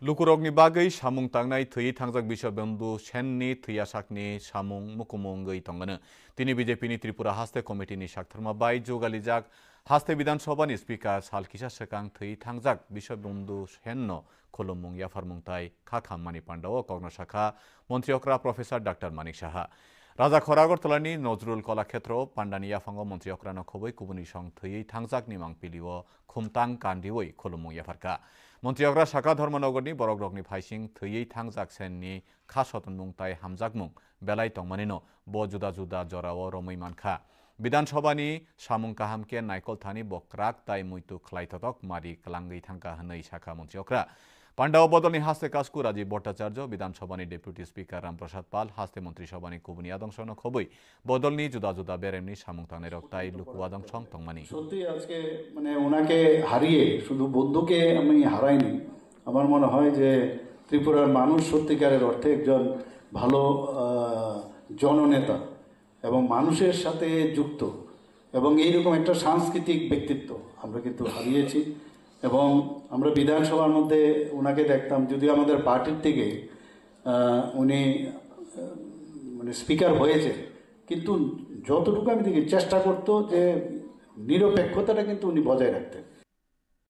Lukurokni bagay samung tangnai thui thangjak Bishabandhu Senni thuyasakni samung mukumungoi tongano. Tini BJP ni Tripura Haste Committee ni Shaktharma bai jogalijak Haste Bidhan Sabha ni Speaker Salkisa Sekang thui thangjak Bishabandhu Senno khulumung yafarmung tai Khakam Mani Pandao Kogno Shakha Montriokra Professor Dr. Manik Saha. Raja Khoragortolani Nozrul Kolakshetro Pandani yafango Montriokrano khoboi kubuni song thui thangjak ni mangpiliwo khumtang kandiwoi khulumung yafarka. Montriokra Shaka Dharmanogorni Borokrokni Phaising Thuyei Thangjak Senni Khasotun Mungtai Hamjakmung Belai Tongmanino Bo Juda Juda Jorao Romoi Mankha Bidhan Sabhani Samung Kahamke Naikol Thani Bokrak Tai Muitu Khlaitotok Mari Kalangai Thangka Hanai Shaka Montriokra Pandao Bodolni Haste Kasku Rajiv Bhattacharya Bidhan Sabhani Deputy Speaker Ramprasad Pal Haste Montri Sabhani Kubuni Adongsono Khoboi Bodolni Juda Juda Beremni Samung Tangnai Tai Luku Adongsong Tongmani সত্যি আজকে ওনাকে হারিয়ে শুধু বন্ধুকে আমি হারাইনি আমার মনে হয় যে ত্রিপুরার মানুষ সত্যিকারের অর্থে একজন ভালো জননেতা এবং মানুষের সাথে যুক্ত এবং এইরকম একটা সাংস্কৃতিক ব্যক্তিত্ব আমরা কিন্তু হারিয়েছি এবং আমরা বিধানসভার মধ্যে ওনাকে দেখতাম যদিও আমাদের পার্টির থেকে উনি স্পিকার হয়েছে কিন্তু যতটুকু আমি দেখি চেষ্টা করতো যে নিরপেক্ষতাটা কিন্তু উনি বজায় রাখতেন।